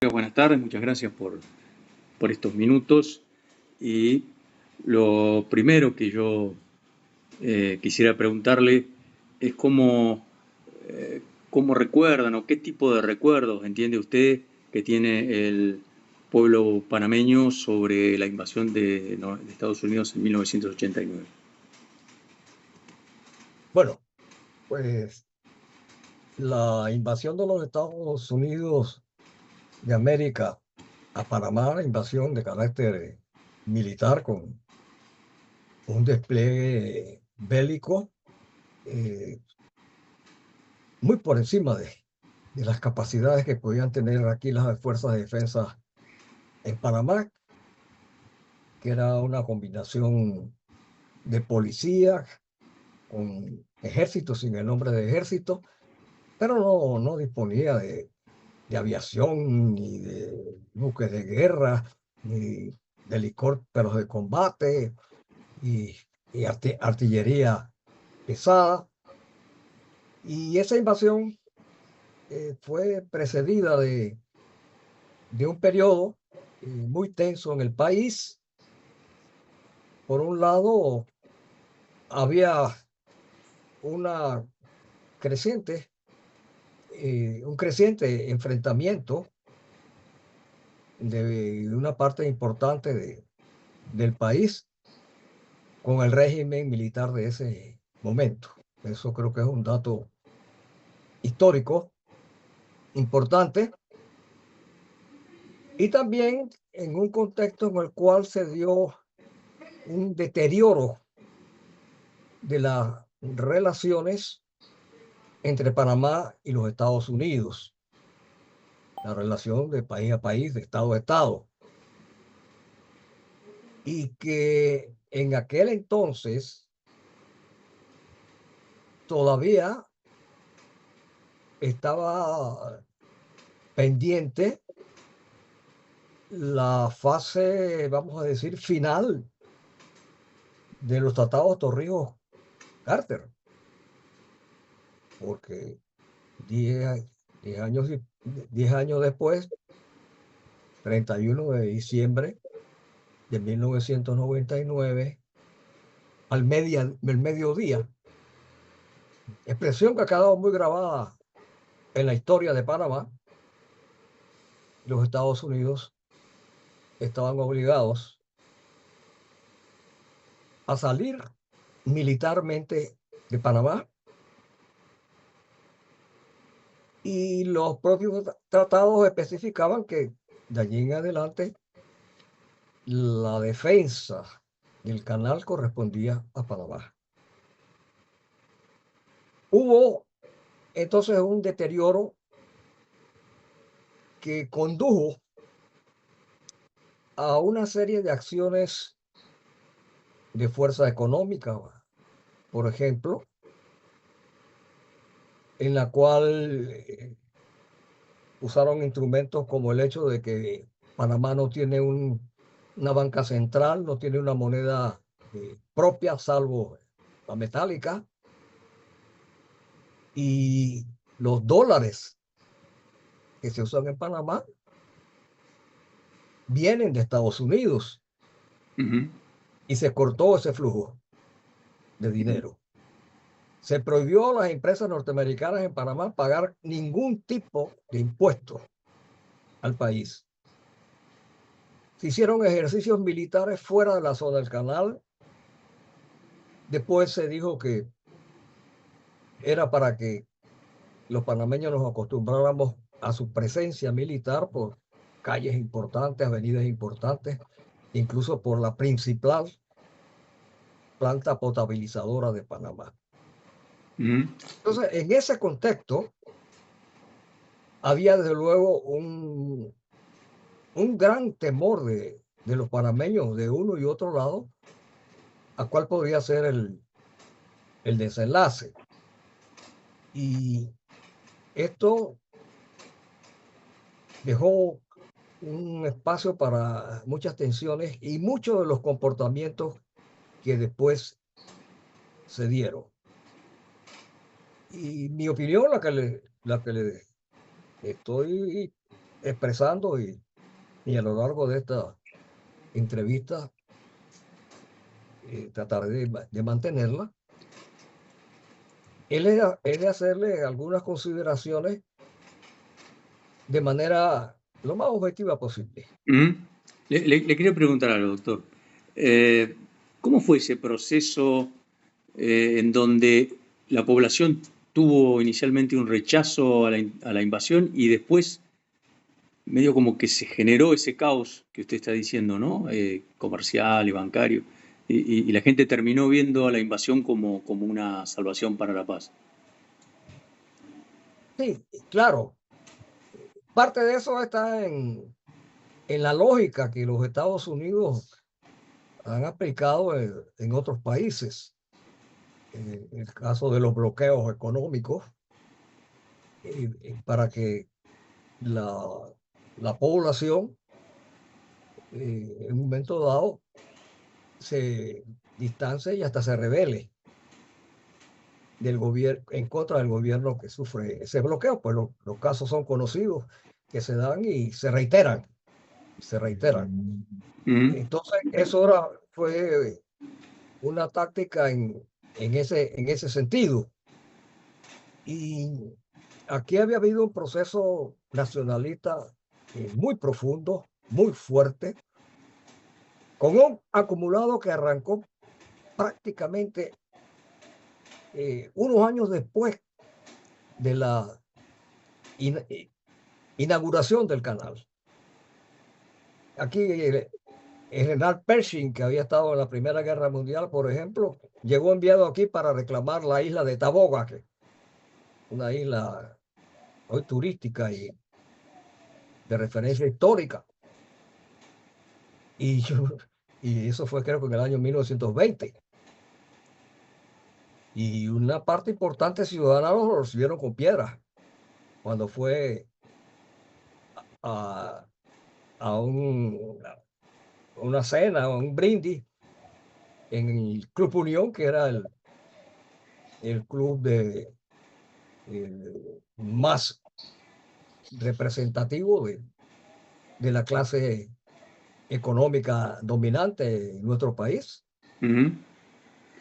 Buenas tardes, muchas gracias por estos minutos. Y lo primero que yo quisiera preguntarle es cómo recuerdan o qué tipo de recuerdos entiende usted que tiene el pueblo panameño sobre la invasión de Estados Unidos en 1989. Bueno, pues la invasión de los Estados Unidos de América a Panamá, la invasión de carácter militar con un despliegue bélico eh, muy por encima de las capacidades que podían tener aquí las fuerzas de defensa en Panamá, que era una combinación de policía con ejército sin el nombre de ejército, pero no disponía de aviación, ni de buques de guerra, ni de helicópteros de combate y, y artillería pesada. Y esa invasión fue precedida de un periodo muy tenso en el país. Por un lado, había una un creciente enfrentamiento de una parte importante del país con el régimen militar de ese momento. Eso creo que es un dato histórico importante y también en un contexto en el cual se dio un deterioro de las relaciones entre Panamá y los Estados Unidos, la relación de país a país, de estado a estado, y que en aquel entonces todavía estaba pendiente la fase, vamos a decir, final de los tratados Torrijos-Carter, porque 10, 10 años, 10 años después, 31 de diciembre de 1999, al mediodía, expresión que ha quedado muy grabada en la historia de Panamá, los Estados Unidos estaban obligados a salir militarmente de Panamá y los propios tratados especificaban que de allí en adelante la defensa del canal correspondía a Panamá. Hubo entonces un deterioro que condujo a una serie de acciones de fuerza económica, por ejemplo, en la cual usaron instrumentos como el hecho de que Panamá no tiene una banca central, no tiene una moneda propia, salvo la metálica, y los dólares que se usan en Panamá vienen de Estados Unidos Ujú. y se cortó ese flujo de dinero. Se prohibió a las empresas norteamericanas en Panamá pagar ningún tipo de impuesto al país. Se hicieron ejercicios militares fuera de la zona del canal. Después se dijo que era para que los panameños nos acostumbráramos a su presencia militar por calles importantes, avenidas importantes, incluso por la principal planta potabilizadora de Panamá. Ujú. Entonces, en ese contexto, había desde luego un gran temor de los panameños de uno y otro lado a cuál podría ser el desenlace. Y esto dejó un espacio para muchas tensiones y muchos de los comportamientos que después se dieron. Y mi opinión, la que le estoy expresando y a lo largo de esta entrevista tratar de mantenerla, es de hacerle algunas consideraciones de manera lo más objetiva posible. Ujú. Le quería preguntar algo, doctor. Eh, ¿Cómo fue ese proceso en donde la población tuvo inicialmente un rechazo a la invasión y después medio como que se generó ese caos que usted está diciendo, ¿no? Comercial y bancario, y la gente terminó viendo a la invasión como una salvación para la paz? Sí, claro, parte de eso está en la lógica que los Estados Unidos han aplicado en otros países. En el caso de los bloqueos económicos, para que la, la población en un momento dado se distancie y hasta se rebele del gobierno en contra del gobierno que sufre ese bloqueo. Pues los casos son conocidos que se dan y se reiteran, se reiteran. Ujú. Entonces, fue una táctica en ese sentido. Y aquí había habido un proceso nacionalista muy profundo, muy fuerte, con un acumulado que arrancó prácticamente unos años después de la inauguración del canal. Aquí el general Pershing, que había estado en la Primera Guerra Mundial, por ejemplo, llegó enviado aquí para reclamar la isla de Taboga, que una isla hoy turística y de referencia histórica. Y, y eso fue creo que en el año 1920. Y una parte importante ciudadana lo recibieron con piedras cuando fue a, a una cena, a un brindis en el Club Unión, que era el club más representativo de la clase económica dominante en nuestro país. Ujú.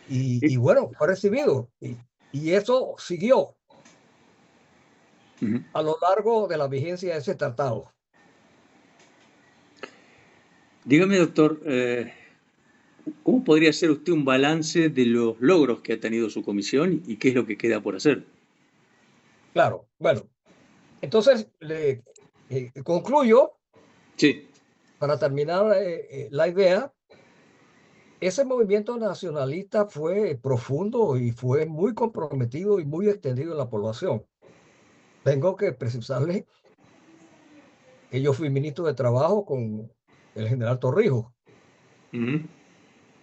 Y bueno, fue recibido. Y eso siguió Ujú. a lo largo de la vigencia de ese tratado. Dígame, doctor, ¿cómo podría hacer usted un balance de los logros que ha tenido su comisión y qué es lo que queda por hacer? Claro, bueno, entonces concluyo, Sí. para terminar la idea, ese movimiento nacionalista fue profundo y fue muy comprometido y muy extendido en la población. Tengo que precisarle que yo fui ministro de Trabajo con el general Torrijos Ujú.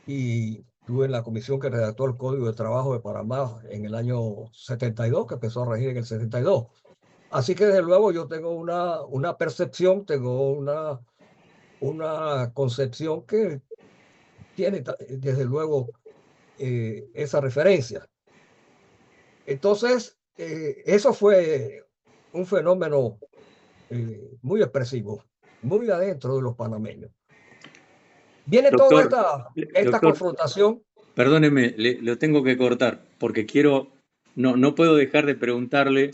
y estuve en la comisión que redactó el Código de Trabajo de Panamá en el año 72, que empezó a regir en el 72. Así que desde luego yo tengo una percepción, tengo una concepción que tiene desde luego esa referencia. Entonces, eso fue un fenómeno muy expresivo, muy adentro de los panameños. Viene toda Doctor, esta doctor, confrontación. perdóneme, lo tengo que cortar porque no puedo dejar de preguntarle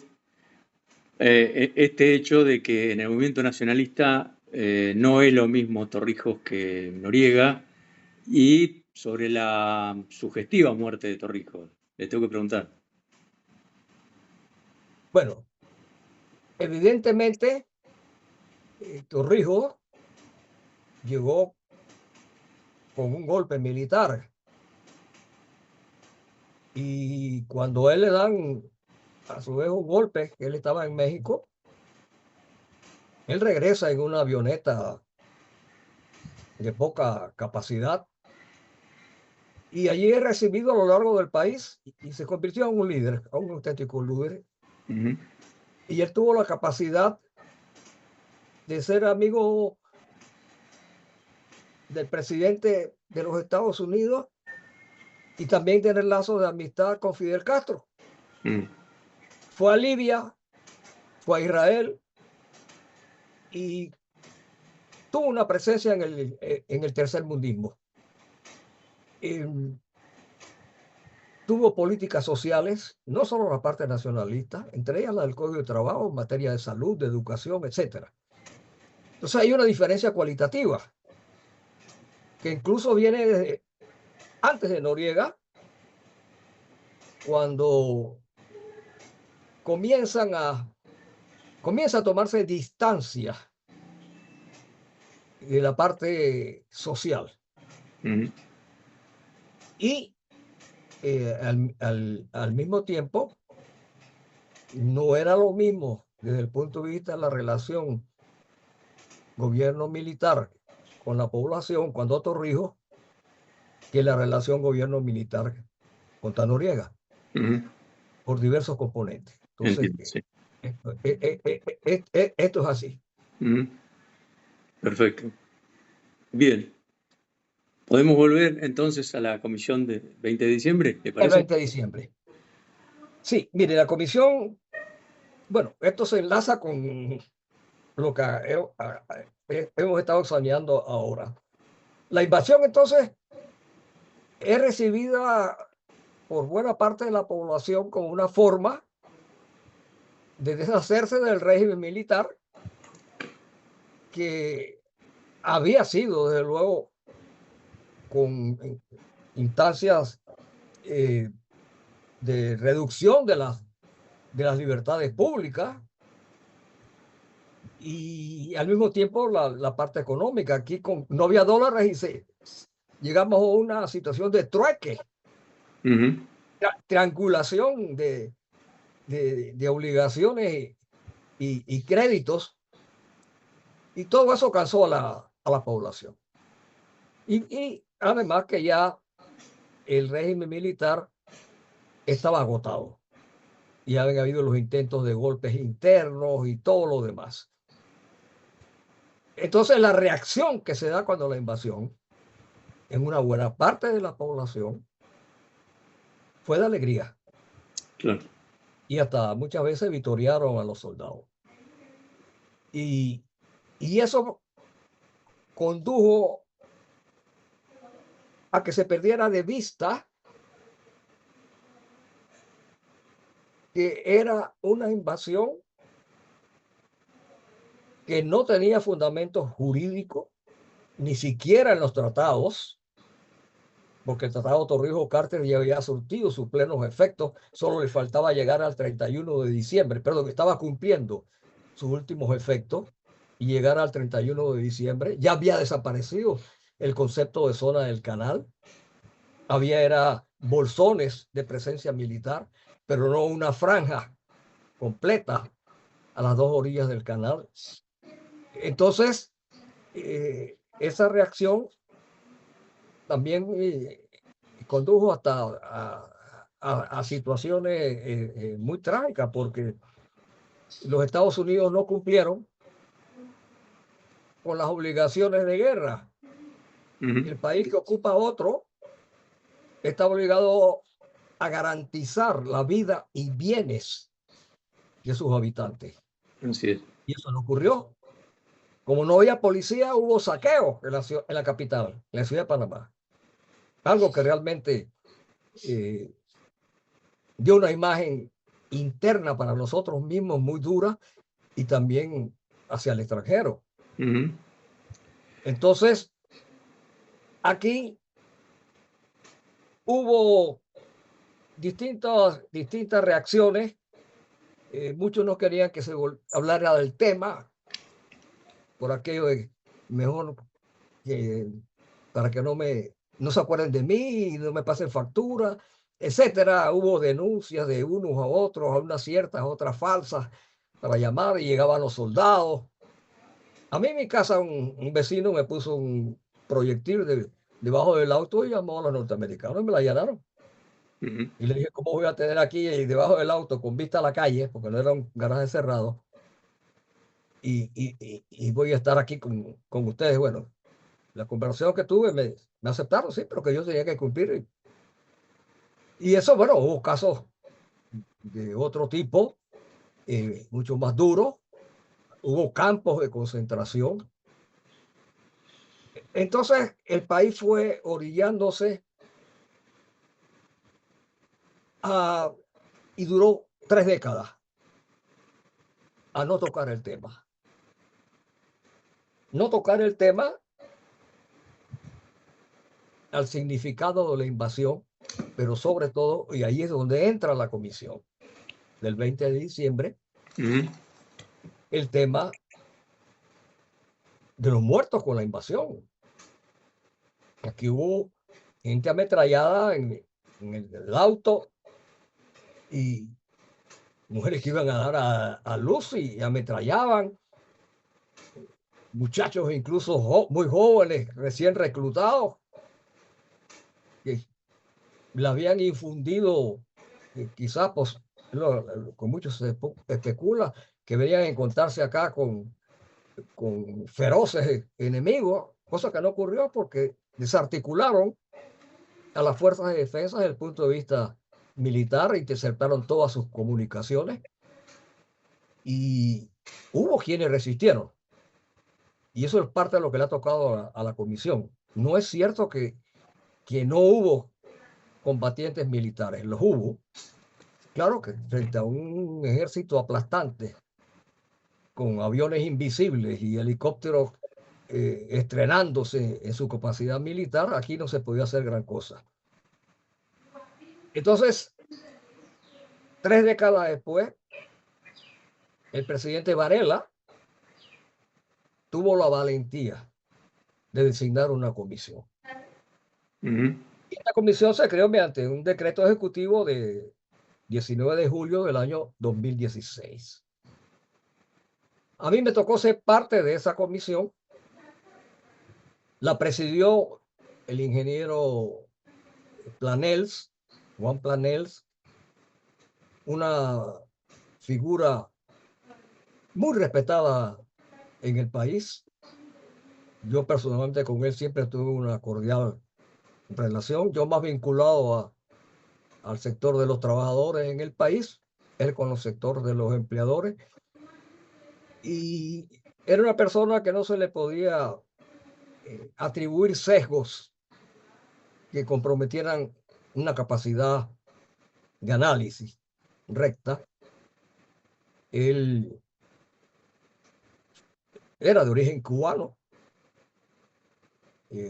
este hecho de que en el movimiento nacionalista no es lo mismo Torrijos que Noriega y sobre la sugestiva muerte de Torrijos. Le tengo que preguntar. Bueno, evidentemente, Torrijos llegó con un golpe militar y cuando él le dan a su vez un golpe, él estaba en México, él regresa en una avioneta de poca capacidad y allí es recibido a lo largo del país y se convirtió en un líder, en un auténtico líder. Ujú. Y él tuvo la capacidad de ser amigo del presidente de los Estados Unidos y también tener lazos de amistad con Fidel Castro. Mm. Fue a Libia, fue a Israel, y tuvo una presencia en el tercermundismo. Tuvo políticas sociales, no solo la parte nacionalista, entre ellas la del Código de Trabajo en materia de salud, de educación, etcétera. Entonces hay una diferencia cualitativa que incluso viene desde antes de Noriega, cuando comienza a tomarse distancia de la parte social. Y al mismo tiempo, no era lo mismo desde el punto de vista de la relación gobierno militar con la población cuando Torrijos que la relación gobierno militar con Noriega, por diversos componentes. Entonces, Entiendo, sí. esto es así. Perfecto. Bien. ¿Podemos volver entonces a la comisión de 20 de diciembre? ¿Te El parece? 20 de diciembre. Sí, mire, la comisión, bueno, esto se enlaza con lo que hemos estado examinando ahora. La invasión, entonces, es recibida por buena parte de la población como una forma de deshacerse del régimen militar que había sido, desde luego, con instancias de reducción de las libertades públicas y al mismo tiempo la parte económica. Aquí no había dólares y llegamos a una situación de trueque, triangulación de obligaciones y créditos, y todo eso cansó a la población. Y además que ya el régimen militar estaba agotado y habían habido los intentos de golpes internos y todo lo demás. Entonces la reacción que se da cuando la invasión en una buena parte de la población fue de alegría. Claro. Y hasta muchas veces vitorearon a los soldados. Y eso condujo a que se perdiera de vista que era una invasión que no tenía fundamento jurídico, ni siquiera en los tratados, porque el Tratado Torrijos-Carter ya había surtido sus plenos efectos, solo le faltaba llegar al 31 de diciembre, perdón, que estaba cumpliendo sus últimos efectos y llegar al 31 de diciembre. Ya había desaparecido el concepto de zona del canal, era bolsones de presencia militar, pero no una franja completa a las dos orillas del canal. Entonces, esa reacción también condujo hasta a situaciones muy trágicas, porque los Estados Unidos no cumplieron con las obligaciones de guerra. El país que ocupa otro está obligado a garantizar la vida y bienes de sus habitantes. Así es. Y eso no ocurrió. Como no había policía, hubo saqueos en la capital, en la ciudad de Panamá. Algo que realmente dio una imagen interna para nosotros mismos muy dura y también hacia el extranjero. Entonces, aquí hubo distintas reacciones. Muchos no querían que se hablara del tema por aquello de mejor para que no se acuerden de mí, no me pasen factura, etcétera. Hubo denuncias de unos a otros, a unas ciertas, a otras falsas, para llamar, y llegaban los soldados. A mí en mi casa un vecino me puso un proyectil debajo del auto y llamó a los norteamericanos y me la allanaron. Y le dije, ¿cómo voy a tener aquí debajo del auto con vista a la calle? Porque no era un garaje cerrado. Y voy a estar aquí con ustedes. Bueno, la conversación que tuve me aceptaron, sí, pero que yo tenía que cumplir. Y eso, bueno, hubo casos de otro tipo, mucho más duros, hubo campos de concentración. Entonces, el país fue orillándose y duró 3 décadas a no tocar el tema. No tocar el tema al significado de la invasión, pero sobre todo, y ahí es donde entra la comisión del 20 de diciembre, el tema de los muertos con la invasión. Aquí hubo gente ametrallada en el auto y mujeres que iban a dar a luz y ametrallaban, muchachos incluso muy jóvenes, recién reclutados, que le habían infundido, quizás pues, con muchos se especula, que venían a encontrarse acá con feroces enemigos, cosa que no ocurrió porque desarticularon a las fuerzas de defensa desde el punto de vista militar, interceptaron todas sus comunicaciones y hubo quienes resistieron. Y eso es parte de lo que le ha tocado a la comisión. No es cierto que no hubo combatientes militares, los hubo. Claro que frente a un ejército aplastante, con aviones invisibles y helicópteros estrenándose en su capacidad militar, aquí no se podía hacer gran cosa. Entonces, 3 décadas después, el presidente Varela tuvo la valentía de designar una comisión. Y esta comisión se creó mediante un decreto ejecutivo de 19 de julio del año 2016. A mí me tocó ser parte de esa comisión. La presidió el ingeniero Planels, Juan Planels, una figura muy respetada en el país. Yo personalmente con él siempre tuve una cordial relación. Yo más vinculado al sector de los trabajadores en el país, él con el sector de los empleadores. Y era una persona que no se le podía atribuir sesgos que comprometieran una capacidad de análisis recta. Él era de origen cubano,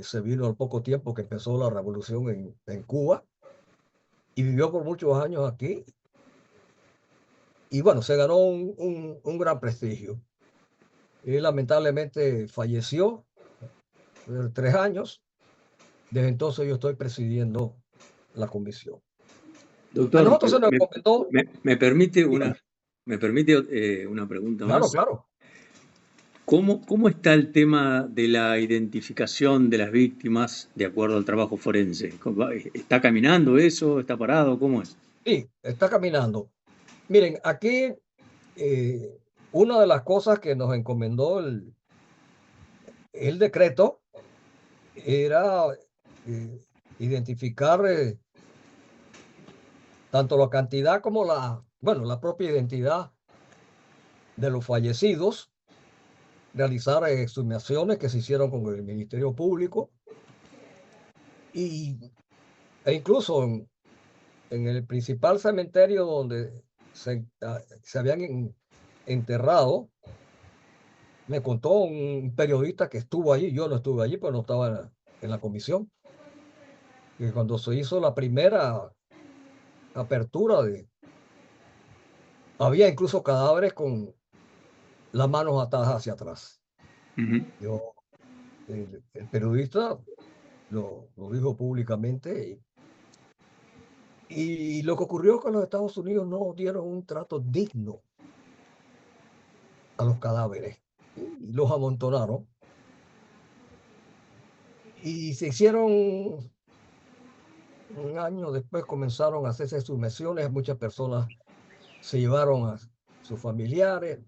se vino al poco tiempo que empezó la revolución en Cuba y vivió por muchos años aquí. Y bueno, se ganó un gran prestigio. Él lamentablemente falleció hace 3 años. Desde entonces yo estoy presidiendo la comisión. A Doctor, nosotros se nos comentó, me permite dígame, una pregunta claro, más. claro. ¿Cómo está el tema de la identificación de las víctimas de acuerdo al trabajo forense? ¿Está caminando eso? ¿Está parado? ¿Cómo es? Sí, está caminando. Miren, aquí una de las cosas que nos encomendó el decreto era identificar tanto la cantidad como la propia identidad de los fallecidos, realizar exhumaciones que se hicieron con el Ministerio Público e incluso en el principal cementerio donde se habían enterrado. Me contó un periodista que estuvo allí, yo no estuve allí, pero no estaba en la comisión, que cuando se hizo la primera apertura había incluso cadáveres con las manos atadas hacia atrás. Yo, el periodista lo dijo públicamente y lo que ocurrió es que los Estados Unidos no dieron un trato digno a los cadáveres y los amontonaron y se hicieron. Un año después comenzaron a hacerse exhumaciones, muchas personas se llevaron a sus familiares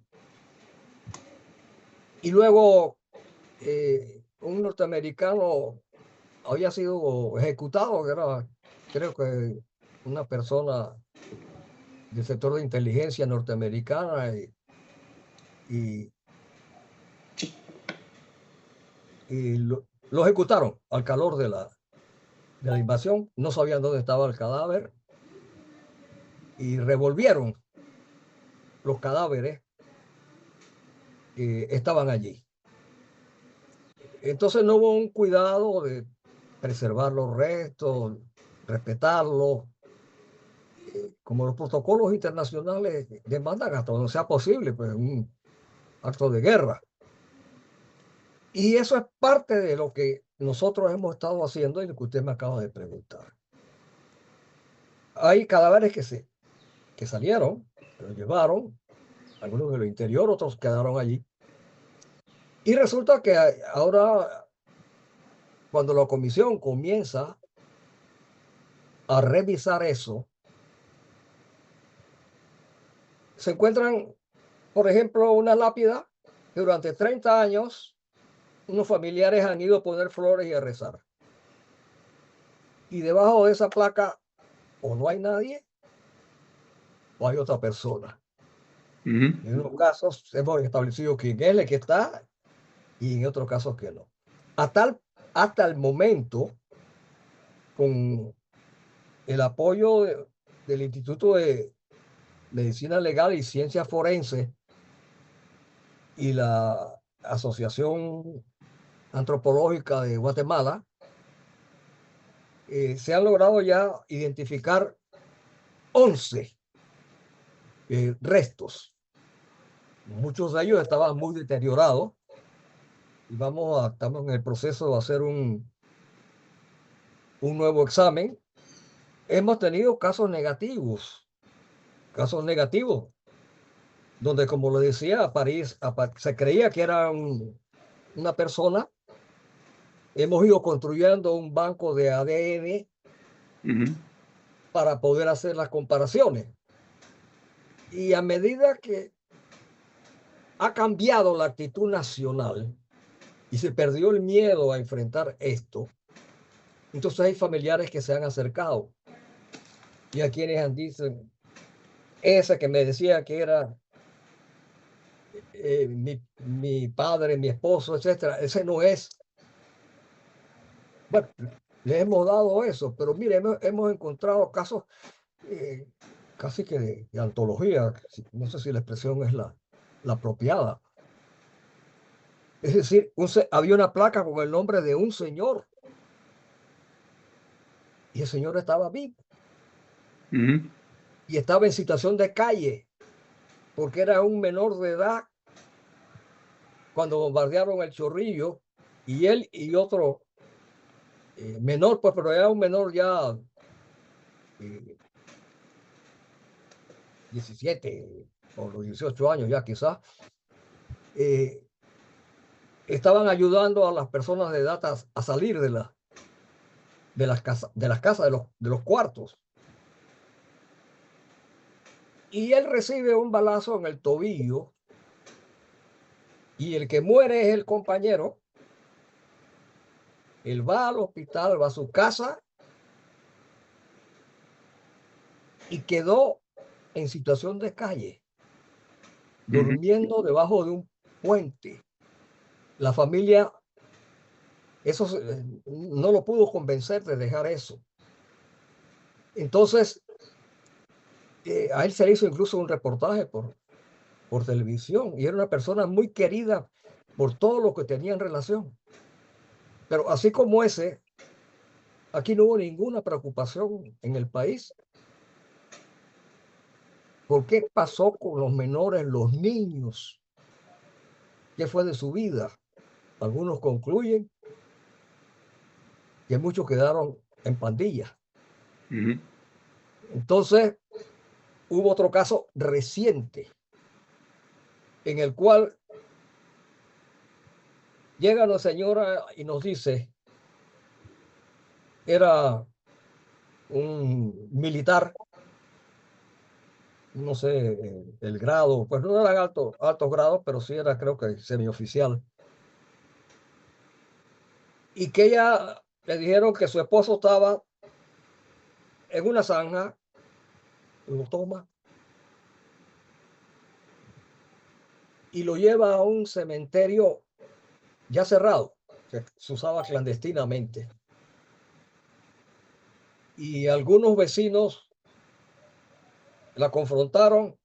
y luego un norteamericano había sido ejecutado, que era creo que una persona del sector de inteligencia norteamericana y y lo ejecutaron al calor de la invasión. No sabían dónde estaba el cadáver y revolvieron los cadáveres que estaban allí. Entonces no hubo un cuidado de preservar los restos, respetarlos, como los protocolos internacionales demandan hasta donde sea posible, pues un acto de guerra. Y eso es parte de lo que nosotros hemos estado haciendo y lo que usted me acaba de preguntar. Hay cadáveres que salieron, que los llevaron, algunos en el interior, otros quedaron allí. Y resulta que ahora, cuando la comisión comienza a revisar eso, se encuentran, por ejemplo, una lápida que durante 30 años unos familiares han ido a poner flores y a rezar. Y debajo de esa placa o no hay nadie o hay otra persona. En unos casos hemos establecido quién es el que está y en otros casos que no. Hasta el momento, con el apoyo del Instituto de Medicina Legal y Ciencias Forenses y la Asociación Antropológica de Guatemala, se han logrado ya identificar 11 restos. Muchos de ellos estaban muy deteriorados y estamos en el proceso de hacer un nuevo examen. Hemos tenido casos negativos, donde, como le decía, se creía que era una persona. Hemos ido construyendo un banco de ADN para poder hacer las comparaciones. Y a medida que ha cambiado la actitud nacional y se perdió el miedo a enfrentar esto, entonces hay familiares que se han acercado y a quienes han dicho, ese que me decía que era mi padre, mi esposo, etcétera, ese no es. Bueno, le hemos dado eso, pero mire, hemos encontrado casos casi que de antología, no sé si la expresión es la apropiada. Es decir, había una placa con el nombre de un señor y el señor estaba vivo y estaba en situación de calle porque era un menor de edad cuando bombardearon el Chorrillo, y él y otro menor, pues, pero era un menor ya 17 o los 18 años ya quizás, estaban ayudando a las personas de edad a salir de las casas, de los cuartos. Y él recibe un balazo en el tobillo y el que muere es el compañero. Él va al hospital, va a su casa y quedó en situación de calle, durmiendo debajo de un puente. La familia eso no lo pudo convencer de dejar eso. Entonces, a él se le hizo incluso un reportaje por televisión y era una persona muy querida por todo lo que tenía en relación. Pero así como ese, aquí no hubo ninguna preocupación en el país. ¿Por qué pasó con los menores, los niños? ¿Qué fue de su vida? Algunos concluyen que muchos quedaron en pandillas. Entonces, hubo otro caso reciente en el cual llega la señora y nos dice, era un militar, no sé, el grado, pues no eran altos grados, pero sí era, creo que semioficial. Y que ella le dijeron que su esposo estaba en una zanja, lo toma y lo lleva a un cementerio ya cerrado. se usaba clandestinamente. Y algunos vecinos la confrontaron,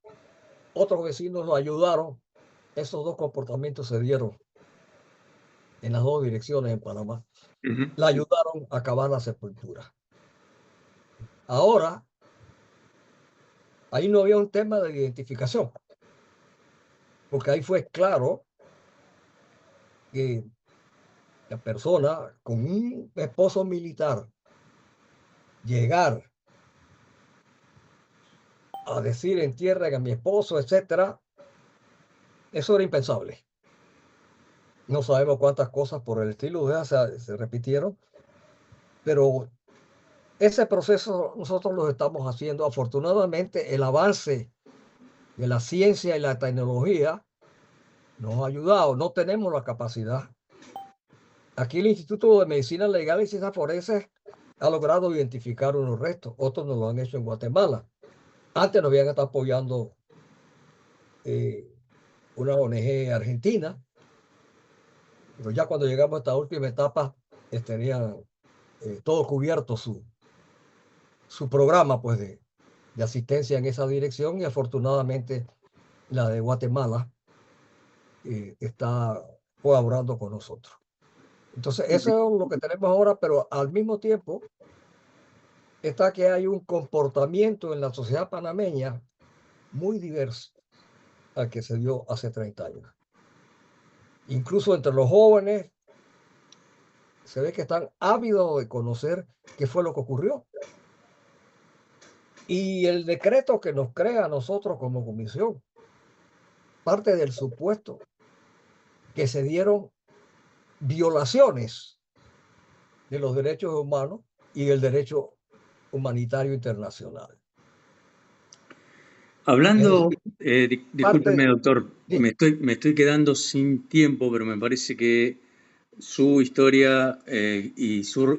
otros vecinos lo ayudaron. Esos dos comportamientos se dieron en las dos direcciones en Panamá. Ujú. La ayudaron a cavar la sepultura. Ahora, ahí no había un tema de identificación, porque ahí fue claro que la persona con un esposo militar llegar a decir entierren a mi esposo, etcétera, eso era impensable. No sabemos cuántas cosas por el estilo se repitieron, pero ese proceso nosotros lo estamos haciendo. Afortunadamente, el avance de la ciencia y la tecnología nos ha ayudado. No tenemos la capacidad. Aquí el Instituto de Medicina Legal y Ciencias Forenses ha logrado identificar unos restos. Otros no lo han hecho en Guatemala. Antes nos habían estado apoyando una ONG argentina, pero ya cuando llegamos a esta última etapa, tenían todo cubierto su programa pues, de asistencia en esa dirección, y afortunadamente la de Guatemala está colaborando con nosotros. Entonces, eso es lo que tenemos ahora, pero al mismo tiempo está que hay un comportamiento en la sociedad panameña muy diverso al que se dio hace 30 años. Incluso entre los jóvenes se ve que están ávidos de conocer qué fue lo que ocurrió. Y el decreto que nos crea a nosotros como comisión parte del supuesto que se dieron violaciones de los derechos humanos y del derecho humanitario internacional. Es Hablando, decir, discúlpeme, parte doctor, de... me estoy quedando sin tiempo, pero me parece que su historia y su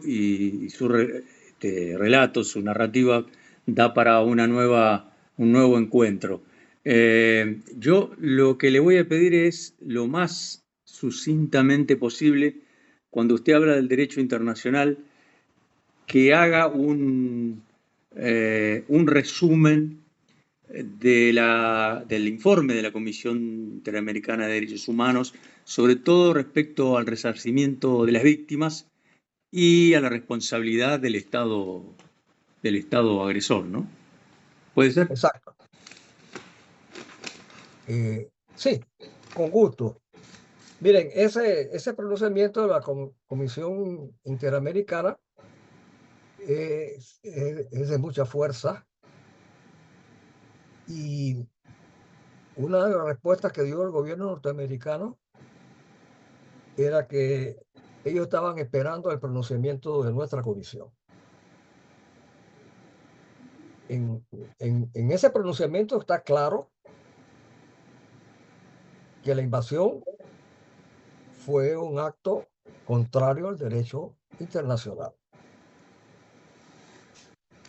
relato, su narrativa, da para un nuevo encuentro. Yo lo que le voy a pedir es lo más sucintamente posible, cuando usted habla del derecho internacional, que haga un resumen del informe de la Comisión Interamericana de Derechos Humanos, sobre todo respecto al resarcimiento de las víctimas y a la responsabilidad del Estado agresor, ¿no? ¿Puede ser? Exacto. Sí, con gusto. Miren, ese pronunciamiento de la Comisión Interamericana es de mucha fuerza, y una de las respuestas que dio el gobierno norteamericano era que ellos estaban esperando el pronunciamiento de nuestra comisión. En ese pronunciamiento está claro que la invasión fue un acto contrario al derecho internacional.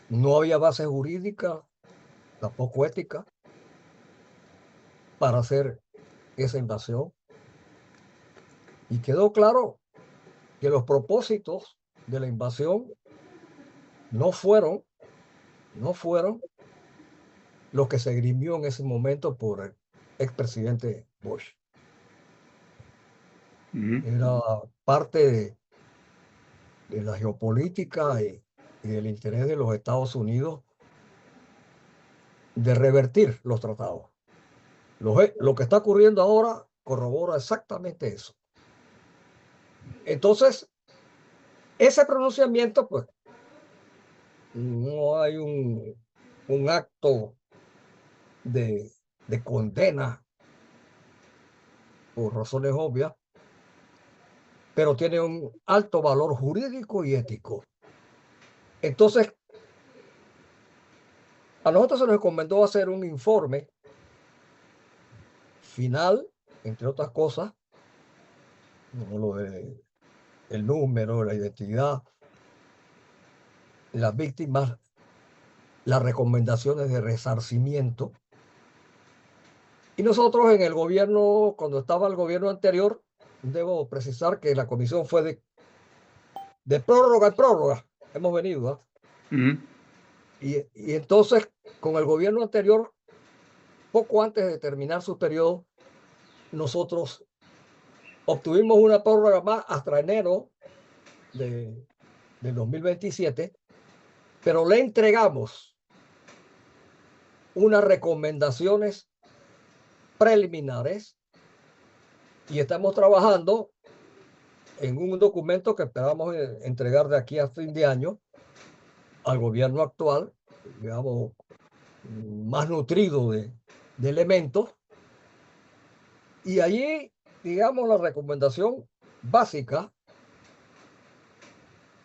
No había base jurídica, tampoco ética, para hacer esa invasión. Y quedó claro que los propósitos de la invasión no fueron los que se esgrimió en ese momento por el expresidente Bush. Era parte de la geopolítica y del interés de los Estados Unidos de revertir los tratados. Lo que está ocurriendo ahora corrobora exactamente eso. Entonces, ese pronunciamiento, pues, no hay un acto de condena por razones obvias, pero tiene un alto valor jurídico y ético. Entonces, a nosotros se nos encomendó hacer un informe final, entre otras cosas, como lo de el número, la identidad, las víctimas, las recomendaciones de resarcimiento. Y nosotros en el gobierno, cuando estaba el gobierno anterior, debo precisar que la comisión fue de prórroga en prórroga. Hemos venido, ¿ah? Ujú. Y entonces, con el gobierno anterior, poco antes de terminar su periodo, nosotros obtuvimos una prórroga más hasta enero de 2027, pero le entregamos unas recomendaciones preliminares y estamos trabajando en un documento que esperamos entregar de aquí a fin de año al gobierno actual, digamos, más nutrido de elementos. Y allí, digamos, la recomendación básica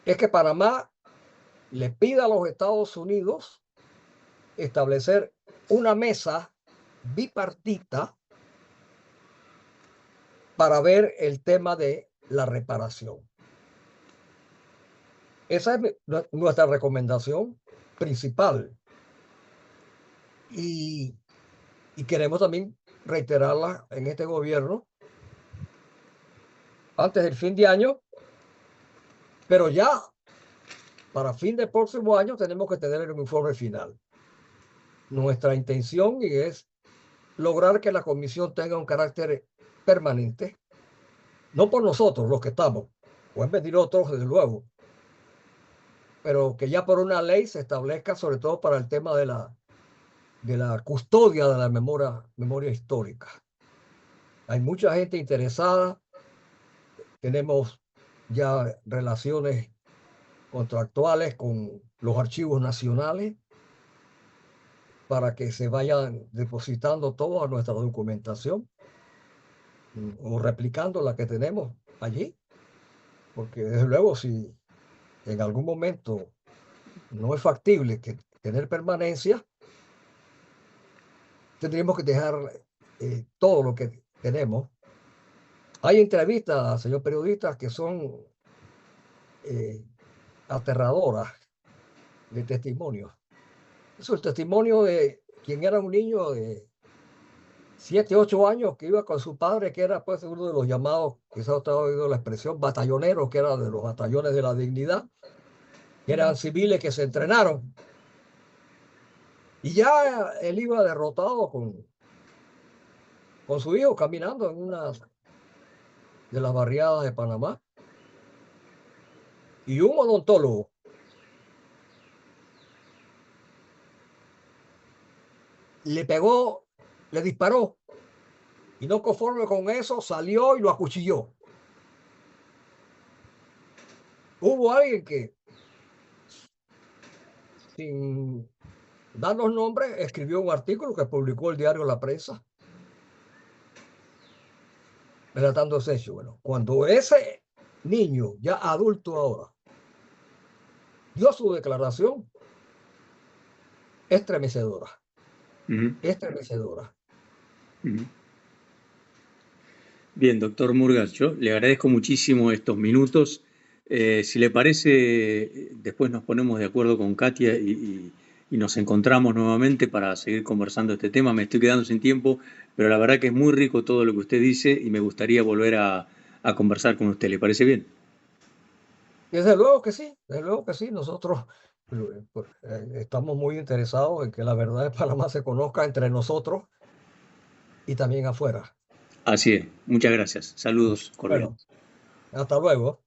es que Panamá le pida a los Estados Unidos establecer una mesa bipartita para ver el tema de la reparación. Esa es nuestra recomendación principal. Y queremos también reiterarla en este gobierno antes del fin de año, pero ya para fin del próximo año tenemos que tener el informe final. Nuestra intención es lograr que la comisión tenga un carácter permanente, no por nosotros los que estamos, pueden venir otros desde luego, pero que ya por una ley se establezca sobre todo para el tema de la custodia de la memoria histórica. Hay mucha gente interesada, tenemos ya relaciones contractuales con los archivos nacionales para que se vayan depositando toda nuestra documentación o replicando la que tenemos allí, porque desde luego si en algún momento no es factible tener permanencia, tendríamos que dejar todo lo que tenemos. Hay entrevistas, señor periodista, que son aterradoras de testimonios. Eso es el testimonio de quien era un niño de 7, 8 años que iba con su padre, que era pues uno de los llamados, quizás usted ha oído la expresión, batalloneros, que era de los batallones de la dignidad, que eran civiles que se entrenaron. Y ya él iba derrotado con su hijo caminando en una de las barriadas de Panamá. Y un odontólogo le pegó, le disparó. Y no conforme con eso, salió y lo acuchilló. Hubo alguien que, sin darnos nombres, escribió un artículo que publicó el diario La Prensa, relatando ese hecho. Bueno, cuando ese niño, ya adulto ahora, dio su declaración, estremecedora, Ujú. estremecedora. Ujú. Bien, doctor Murgas, yo le agradezco muchísimo estos minutos. Si le parece, después nos ponemos de acuerdo con Katia y nos encontramos nuevamente para seguir conversando este tema. Me estoy quedando sin tiempo, pero la verdad que es muy rico todo lo que usted dice y me gustaría volver a conversar con usted. ¿Le parece bien? Desde luego que sí, desde luego que sí. Nosotros estamos muy interesados en que la verdad de Panamá se conozca entre nosotros y también afuera. Así es. Muchas gracias. Saludos Bueno, cordiales. hasta luego.